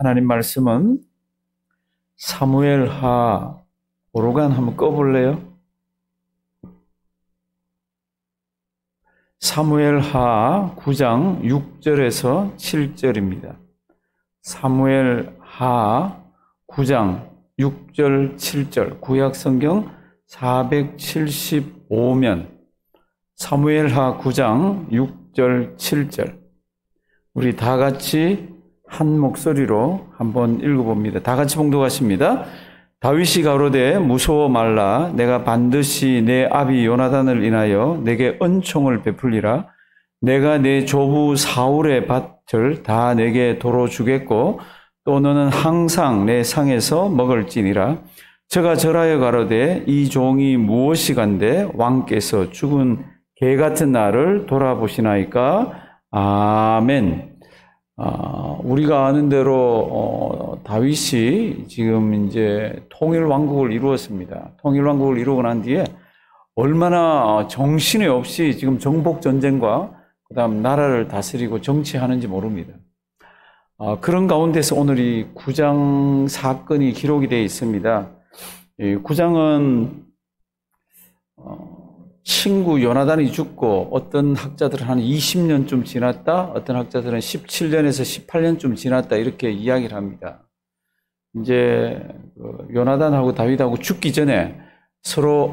하나님 말씀은 사무엘하 오르간 한번 꺼볼래요? 사무엘하 9장 6절에서 7절입니다. 사무엘하 9장 6절 7절 구약성경 475면 사무엘하 9장 6절 7절 우리 다 같이 한 목소리로 한번 읽어봅니다. 다 같이 봉독하십니다. 다윗이 가로되 무서워 말라. 내가 반드시 내 아비 요나단을 인하여 내게 은총을 베풀리라. 내가 내 조부 사울의 밭을 다 내게 도로 주겠고 또 너는 항상 내 상에서 먹을지니라. 저가 절하여 가로되 이 종이 무엇이간데 왕께서 죽은 개 같은 나를 돌아보시나이까. 아멘. 우리가 아는 대로 다윗이 지금 이제 통일 왕국을 이루었습니다. 통일 왕국을 이루고 난 뒤에 얼마나 정신이 없이 지금 정복 전쟁과 그다음 나라를 다스리고 정치하는지 모릅니다. 그런 가운데서 오늘 이 9장 사건이 기록이 되어 있습니다. 이 9장은 친구 요나단이 죽고 어떤 학자들은 한 20년쯤 지났다, 어떤 학자들은 17년에서 18년쯤 지났다 이렇게 이야기를 합니다. 이제 요나단하고 다윗하고 죽기 전에 서로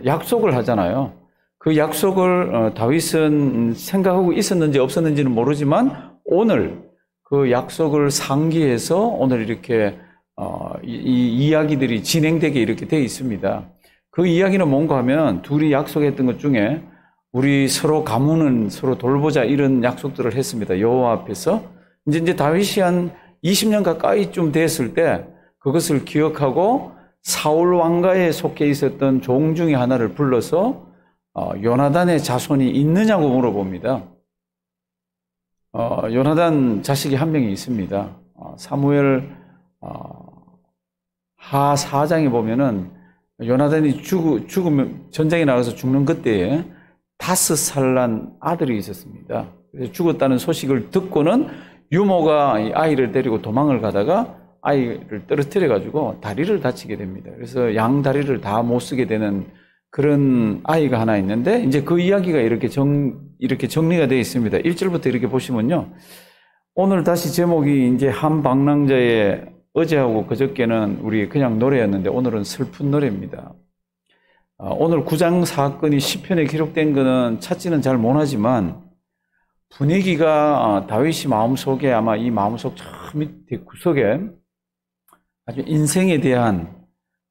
약속을 하잖아요. 그 약속을 다윗은 생각하고 있었는지 없었는지는 모르지만 오늘 그 약속을 상기해서 오늘 이렇게 이 이야기들이 진행되게 이렇게 되어 있습니다. 그 이야기는 뭔가 하면 둘이 약속했던 것 중에 우리 서로 가문은 서로 돌보자 이런 약속들을 했습니다. 여호와 앞에서. 이제 다윗이 한 20년 가까이쯤 됐을 때 그것을 기억하고 사울 왕가에 속해 있었던 종 중에 하나를 불러서 요나단의 자손이 있느냐고 물어봅니다. 요나단 자식이 한 명이 있습니다. 사무엘 하 4장에 보면은 요나단이 죽으면 전쟁에 나가서 죽는 그때에 5살 난 아들이 있었습니다. 그래서 죽었다는 소식을 듣고는 유모가 아이를 데리고 도망을 가다가 아이를 떨어뜨려 가지고 다리를 다치게 됩니다. 그래서 양 다리를 다 못 쓰게 되는 그런 아이가 하나 있는데 이제 그 이야기가 이렇게 정리가 되어 있습니다. 1절부터 이렇게 보시면요. 오늘 다시 제목이 이제 한방랑자의 어제하고 그저께는 우리 그냥 노래였는데 오늘은 슬픈 노래입니다. 오늘 9장 사건이 시편에 기록된 거는 찾지는 잘 못하지만 분위기가 다윗이 마음속에 아마 이 마음속 저 밑에 구석에 아주 인생에 대한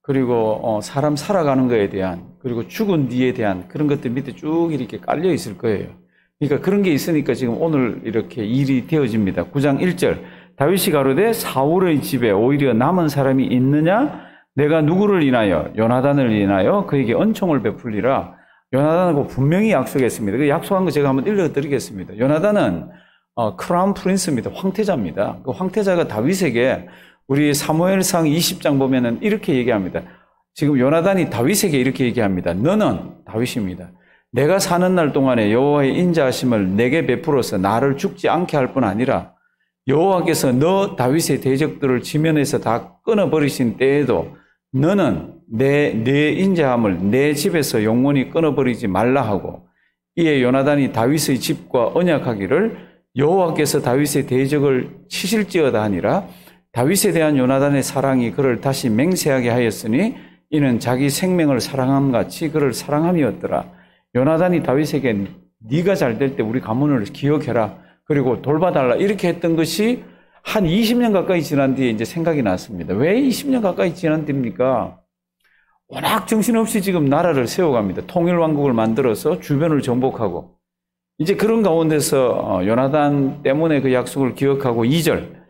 그리고 사람 살아가는 거에 대한 그리고 죽은 뒤에 대한 그런 것들 밑에 쭉 이렇게 깔려 있을 거예요. 그러니까 그런 게 있으니까 지금 오늘 이렇게 일이 되어집니다. 9장 1절 다윗이 가로되 사울의 집에 오히려 남은 사람이 있느냐? 내가 누구를 인하여 요나단을 인하여 그에게 은총을 베풀리라. 요나단하고 분명히 약속했습니다. 그 약속한 거 제가 한번 읽어드리겠습니다. 요나단은 크라운 프린스입니다. 황태자입니다. 그 황태자가 다윗에게 우리 사무엘상 20장 보면은 이렇게 얘기합니다. 지금 요나단이 다윗에게 이렇게 얘기합니다. 너는 다윗입니다. 내가 사는 날 동안에 여호와의 인자하심을 내게 베풀어서 나를 죽지 않게 할 뿐 아니라 여호와께서 너 다윗의 대적들을 지면에서 다 끊어버리신 때에도 너는 내 인자함을 내 집에서 영원히 끊어버리지 말라 하고 이에 요나단이 다윗의 집과 언약하기를 여호와께서 다윗의 대적을 치실지어다 하니라. 다윗에 대한 요나단의 사랑이 그를 다시 맹세하게 하였으니 이는 자기 생명을 사랑함같이 그를 사랑함이었더라. 요나단이 다윗에게 네가 잘 될 때 우리 가문을 기억해라. 그리고 돌봐달라. 이렇게 했던 것이 한 20년 가까이 지난 뒤에 이제 생각이 났습니다. 왜 20년 가까이 지난 뒤입니까? 워낙 정신없이 지금 나라를 세워갑니다. 통일왕국을 만들어서 주변을 정복하고. 이제 그런 가운데서 요나단 때문에 그 약속을 기억하고 2절.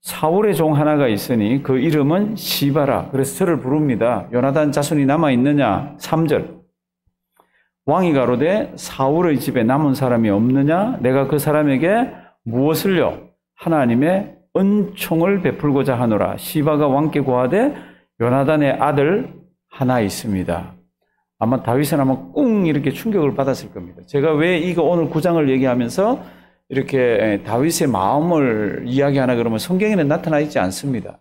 사울의 종 하나가 있으니 그 이름은 시바라. 그래서 저를 부릅니다. 요나단 자손이 남아있느냐? 3절. 왕이 가로되 사울의 집에 남은 사람이 없느냐? 내가 그 사람에게 무엇을요? 하나님의 은총을 베풀고자 하노라. 시바가 왕께 고하되 요나단의 아들 하나 있습니다. 아마 다윗은 아마 꿍 이렇게 충격을 받았을 겁니다. 제가 왜 이거 오늘 9장을 얘기하면서 이렇게 다윗의 마음을 이야기하나 그러면 성경에는 나타나 있지 않습니다.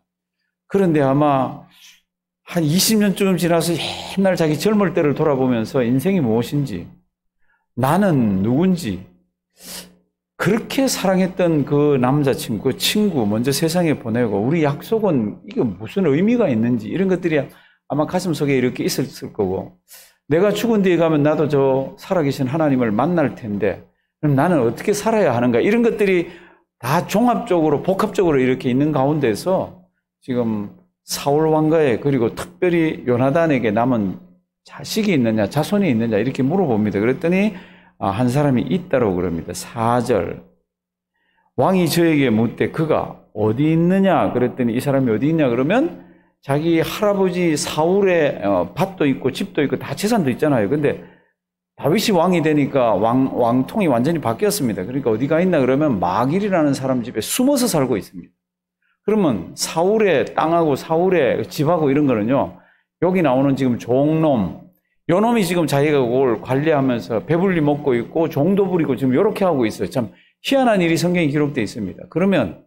그런데 아마 한 20년쯤 지나서 옛날 자기 젊을 때를 돌아보면서 인생이 무엇인지, 나는 누군지, 그렇게 사랑했던 그 남자친구, 그 친구 먼저 세상에 보내고 우리 약속은 이게 무슨 의미가 있는지 이런 것들이 아마 가슴속에 이렇게 있었을 거고, 내가 죽은 뒤에 가면 나도 저 살아계신 하나님을 만날 텐데 그럼 나는 어떻게 살아야 하는가, 이런 것들이 다 종합적으로 복합적으로 이렇게 있는 가운데서 지금 사울 왕가에, 그리고 특별히 요나단에게 남은 자식이 있느냐 자손이 있느냐 이렇게 물어봅니다. 그랬더니 한 사람이 있다고 그럽니다. 4절, 왕이 저에게 묻되 그가 어디 있느냐 그랬더니 이 사람이 어디 있냐 그러면 자기 할아버지 사울의 밭도 있고 집도 있고 다 재산도 있잖아요. 근데 다윗이 왕이 되니까 왕통이 완전히 바뀌었습니다. 그러니까 어디가 있나 그러면 마길이라는 사람 집에 숨어서 살고 있습니다. 그러면 사울의 땅하고 사울의 집하고 이런 거는요, 여기 나오는 지금 종놈, 요 놈이 지금 자기가 그걸 관리하면서 배불리 먹고 있고 종도 부리고 지금 이렇게 하고 있어요. 참 희한한 일이 성경에 기록되어 있습니다. 그러면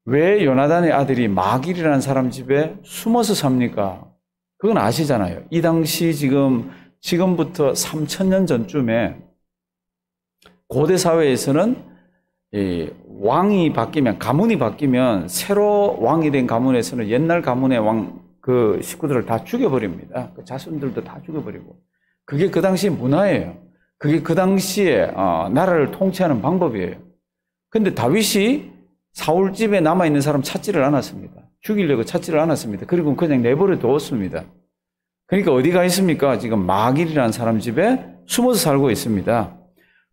왜 요나단의 아들이 마길이라는 사람 집에 숨어서 삽니까? 그건 아시잖아요. 이 당시 지금부터 3000년 전쯤에 고대 사회에서는 이 왕이 바뀌면, 가문이 바뀌면 새로 왕이 된 가문에서는 옛날 가문의 그 식구들을 다 죽여버립니다. 그 자손들도 다 죽여버리고. 그게 그 당시 문화예요. 그게 그 당시에 나라를 통치하는 방법이에요. 근데 다윗이 사울 집에 남아있는 사람 찾지를 않았습니다. 죽이려고 찾지를 않았습니다. 그리고 그냥 내버려 두었습니다. 그러니까 어디가 있습니까? 지금 마길이라는 사람 집에 숨어서 살고 있습니다.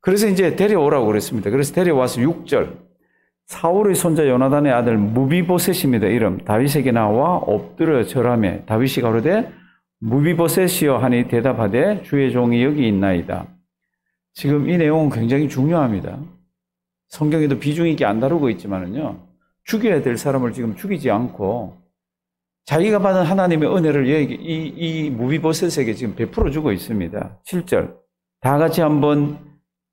그래서 이제 데려오라고 그랬습니다. 그래서 데려와서 6절, 사울의 손자 요나단의 아들 무비보셋입니다. 이름. 다윗에게 나와 엎드려 절하매 다윗이 가로되 무비보셋이여 하니 대답하되 주의 종이 여기 있나이다. 지금 이 내용은 굉장히 중요합니다. 성경에도 비중 있게 안 다루고 있지만은요, 죽여야 될 사람을 지금 죽이지 않고 자기가 받은 하나님의 은혜를 이 무비보셋에게 지금 베풀어 주고 있습니다. 7절 다 같이 한번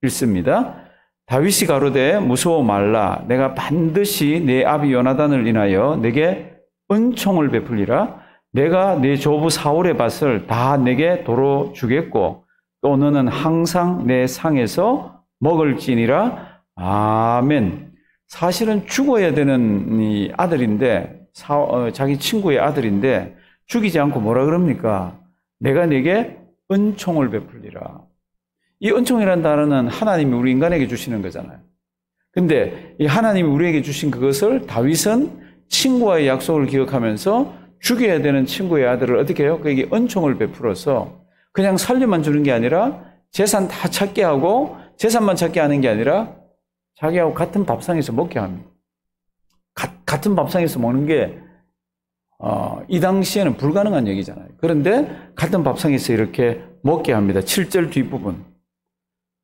읽습니다. 다윗이 가로되 무서워 말라. 내가 반드시 내 아비 요나단을 인하여 내게 은총을 베풀리라. 내가 내 조부 사울의 밭을 다 내게 도로 주겠고 또 너는 항상 내 상에서 먹을지니라. 아멘. 사실은 죽어야 되는 이 아들인데, 자기 친구의 아들인데 죽이지 않고 뭐라 그럽니까? 내가 내게 은총을 베풀리라. 이 은총이라는 단어는 하나님이 우리 인간에게 주시는 거잖아요. 근데 이 하나님이 우리에게 주신 그것을 다윗은 친구와의 약속을 기억하면서 죽여야 되는 친구의 아들을 어떻게 해요? 그에게 은총을 베풀어서 그냥 살려만 주는 게 아니라 재산 다 찾게 하고, 재산만 찾게 하는 게 아니라 자기하고 같은 밥상에서 먹게 합니다. 같은 밥상에서 먹는 게 이 당시에는 불가능한 얘기잖아요. 그런데 같은 밥상에서 이렇게 먹게 합니다. 7절 뒷부분.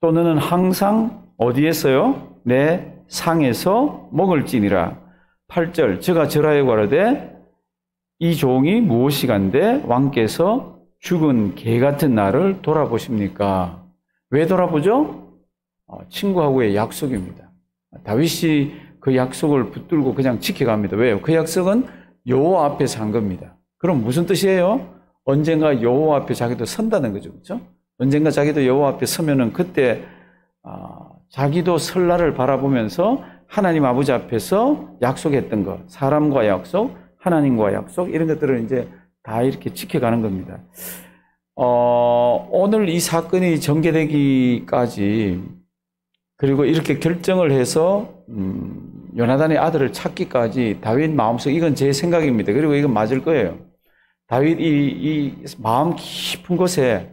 또 너는 항상 어디에서요? 내 상에서 먹을지니라. 8절 저가 절하여 가로되 이 종이 무엇이간데 왕께서 죽은 개 같은 나를 돌아보십니까? 왜 돌아보죠? 친구하고의 약속입니다. 다윗이 그 약속을 붙들고 그냥 지켜갑니다. 왜요? 그 약속은 여호와 앞에서 한 겁니다. 그럼 무슨 뜻이에요? 언젠가 여호와 앞에 자기도 선다는 거죠. 그렇죠? 언젠가 자기도 여호와 앞에 서면은 그때 자기도 설날을 바라보면서 하나님 아버지 앞에서 약속했던 것, 사람과 약속, 하나님과 약속, 이런 것들을 이제 다 이렇게 지켜가는 겁니다. 오늘 이 사건이 전개되기까지, 그리고 이렇게 결정을 해서 요나단의 아들을 찾기까지 다윗 마음속, 이건 제 생각입니다. 그리고 이건 맞을 거예요. 다윗 이 마음 깊은 곳에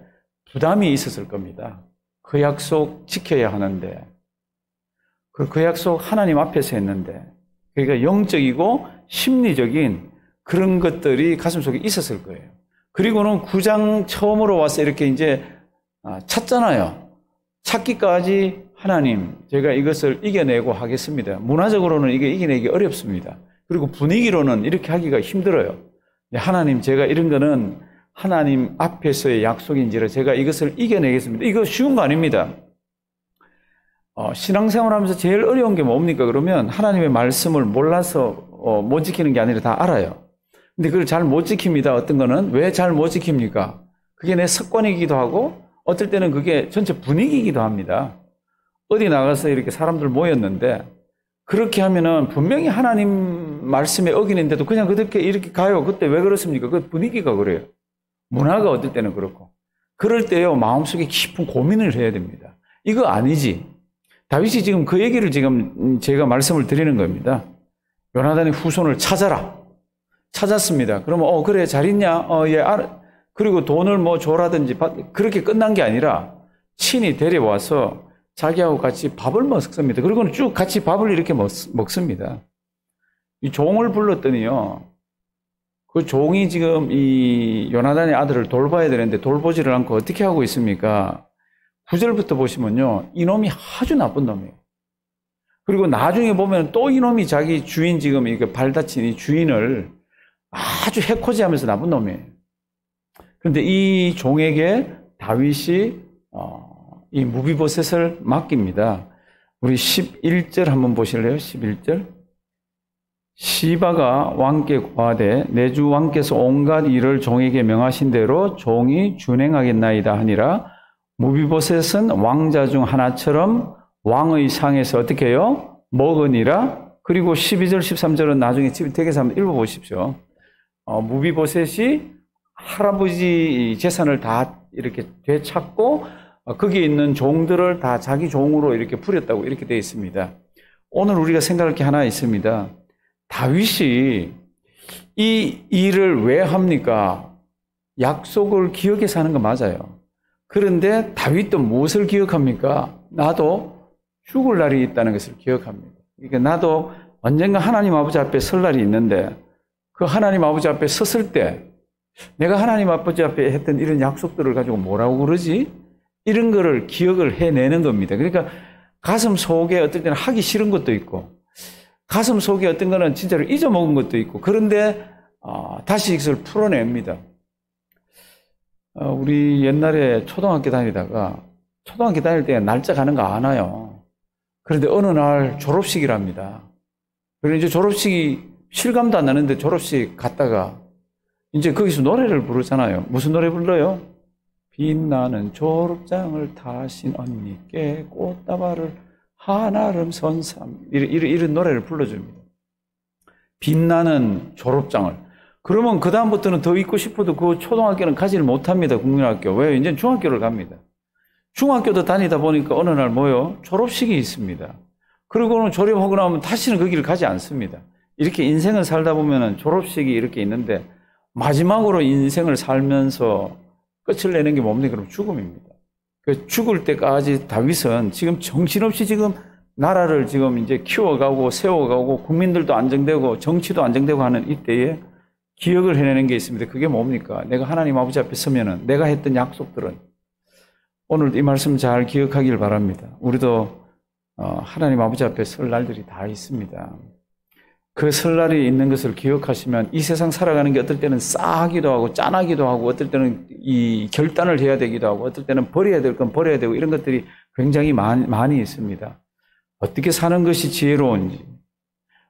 부담이 있었을 겁니다. 그 약속 지켜야 하는데, 그 약속 하나님 앞에서 했는데, 그러니까 영적이고 심리적인 그런 것들이 가슴속에 있었을 거예요. 그리고는 9장 처음으로 와서 이렇게 이제 찾잖아요. 찾기까지 하나님, 제가 이것을 이겨내고 하겠습니다. 문화적으로는 이게 이겨내기 어렵습니다. 그리고 분위기로는 이렇게 하기가 힘들어요. 하나님, 제가 이런 거는 하나님 앞에서의 약속인지라 제가 이것을 이겨내겠습니다. 이거 쉬운 거 아닙니다. 신앙생활 하면서 제일 어려운 게 뭡니까? 그러면 하나님의 말씀을 몰라서 못 지키는 게 아니라 다 알아요. 근데 그걸 잘 못 지킵니다. 어떤 거는 왜 잘 못 지킵니까? 그게 내 습관이기도 하고 어떨 때는 그게 전체 분위기이기도 합니다. 어디 나가서 이렇게 사람들 모였는데 그렇게 하면은 분명히 하나님 말씀에 어기는데도 그냥 그렇게 이렇게 가요. 그때 왜 그렇습니까? 그 분위기가 그래요. 문화가 어떨 때는 그렇고. 그럴 때요, 마음속에 깊은 고민을 해야 됩니다. 이거 아니지. 다윗이 지금 그 얘기를 지금 제가 말씀을 드리는 겁니다. 요나단의 후손을 찾아라. 찾았습니다. 그러면 그래 잘 있냐? 예, 알아. 그리고 돈을 뭐 줘라든지 그렇게 끝난 게 아니라 친히 데려와서 자기하고 같이 밥을 먹습니다. 그리고는 쭉 같이 밥을 이렇게 먹습니다. 이 종을 불렀더니요. 그 종이 지금 이 요나단의 아들을 돌봐야 되는데 돌보지를 않고 어떻게 하고 있습니까? 9절부터 보시면요. 이놈이 아주 나쁜 놈이에요. 그리고 나중에 보면 또 이놈이 자기 주인 지금 이렇게 발다친 이 주인을 아주 해코지하면서 나쁜 놈이에요. 그런데 이 종에게 다윗이 이 무비보셋을 맡깁니다. 우리 11절 한번 보실래요? 11절. 시바가 왕께 고하되 내 주 왕께서 온갖 일을 종에게 명하신 대로 종이 준행하겠나이다 하니라. 무비보셋은 왕자 중 하나처럼 왕의 상에서 어떻게 해요? 먹으니라. 그리고 12절, 13절은 나중에 댁에서 한번 읽어보십시오. 무비보셋이 할아버지 재산을 다 이렇게 되찾고 거기에 있는 종들을 다 자기 종으로 이렇게 부렸다고 이렇게 되어 있습니다. 오늘 우리가 생각할 게 하나 있습니다. 다윗이 이 일을 왜 합니까? 약속을 기억해서 하는 거 맞아요. 그런데 다윗도 무엇을 기억합니까? 나도 죽을 날이 있다는 것을 기억합니다. 그러니까 나도 언젠가 하나님 아버지 앞에 설 날이 있는데 그 하나님 아버지 앞에 섰을 때 내가 하나님 아버지 앞에 했던 이런 약속들을 가지고 뭐라고 그러지? 이런 거를 기억을 해내는 겁니다. 그러니까 가슴 속에 어떨 때는 하기 싫은 것도 있고 가슴 속에 어떤 거는 진짜로 잊어먹은 것도 있고 그런데 다시 이것을 풀어냅니다. 우리 옛날에 초등학교 다니다가 초등학교 다닐 때 날짜 가는 거 안 와요. 그런데 어느 날 졸업식이랍니다. 그리고 이제 졸업식이 실감도 안 나는데 졸업식 갔다가 이제 거기서 노래를 부르잖아요. 무슨 노래 불러요? 빛나는 졸업장을 타신 언니께 꽃다발을 한아름 선삼 이런 노래를 불러줍니다. 빛나는 졸업장을. 그러면 그 다음부터는 더 있고 싶어도 그 초등학교는 가지를 못합니다. 국민학교. 왜? 이제 중학교를 갑니다. 중학교도 다니다 보니까 어느 날 뭐요? 졸업식이 있습니다. 그리고는 졸업하고 나면 다시는 거기를 가지 않습니다. 이렇게 인생을 살다 보면은 졸업식이 이렇게 있는데 마지막으로 인생을 살면서 끝을 내는 게 뭡니까? 그럼 죽음입니다. 그 죽을 때까지 다윗은 지금 정신없이 지금 나라를 지금 이제 키워가고 세워가고 국민들도 안정되고 정치도 안정되고 하는 이때에 기억을 해내는 게 있습니다. 그게 뭡니까? 내가 하나님 아버지 앞에 서면은 내가 했던 약속들은 오늘 이 말씀 잘 기억하길 바랍니다. 우리도 하나님 아버지 앞에 설 날들이 다 있습니다. 그 설날이 있는 것을 기억하시면 이 세상 살아가는 게 어떨 때는 싸하기도 하고 짠하기도 하고 어떨 때는 이 결단을 해야 되기도 하고 어떨 때는 버려야 될 건 버려야 되고 이런 것들이 굉장히 많이 있습니다. 어떻게 사는 것이 지혜로운지,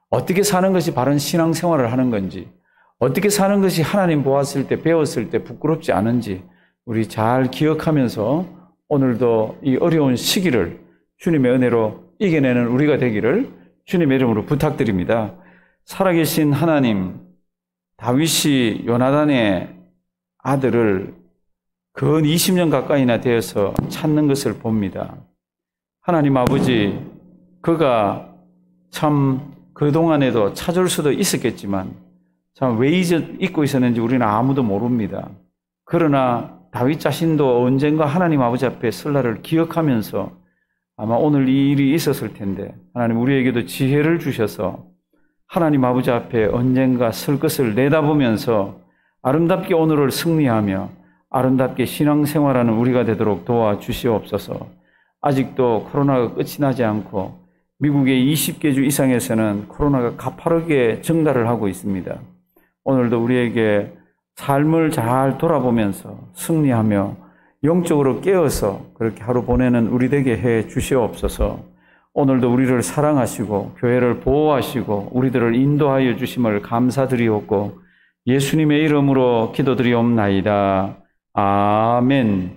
어떻게 사는 것이 바른 신앙생활을 하는 건지, 어떻게 사는 것이 하나님 보았을 때 배웠을 때 부끄럽지 않은지 우리 잘 기억하면서 오늘도 이 어려운 시기를 주님의 은혜로 이겨내는 우리가 되기를 주님의 이름으로 부탁드립니다. 살아계신 하나님, 다윗이 요나단의 아들을 근 20년 가까이나 되어서 찾는 것을 봅니다. 하나님 아버지, 그가 참 그동안에도 찾을 수도 있었겠지만 참 왜 잊고 있었는지 우리는 아무도 모릅니다. 그러나 다윗 자신도 언젠가 하나님 아버지 앞에 설 날을 기억하면서 아마 오늘 이 일이 있었을 텐데 하나님 우리에게도 지혜를 주셔서 하나님 아버지 앞에 언젠가 설 것을 내다보면서 아름답게 오늘을 승리하며 아름답게 신앙생활하는 우리가 되도록 도와주시옵소서. 아직도 코로나가 끝이 나지 않고 미국의 20개 주 이상에서는 코로나가 가파르게 증가를 하고 있습니다. 오늘도 우리에게 삶을 잘 돌아보면서 승리하며 영적으로 깨어서 그렇게 하루 보내는 우리 되게 해 주시옵소서. 오늘도 우리를 사랑하시고 교회를 보호하시고 우리들을 인도하여 주심을 감사드리옵고 예수님의 이름으로 기도드리옵나이다. 아멘.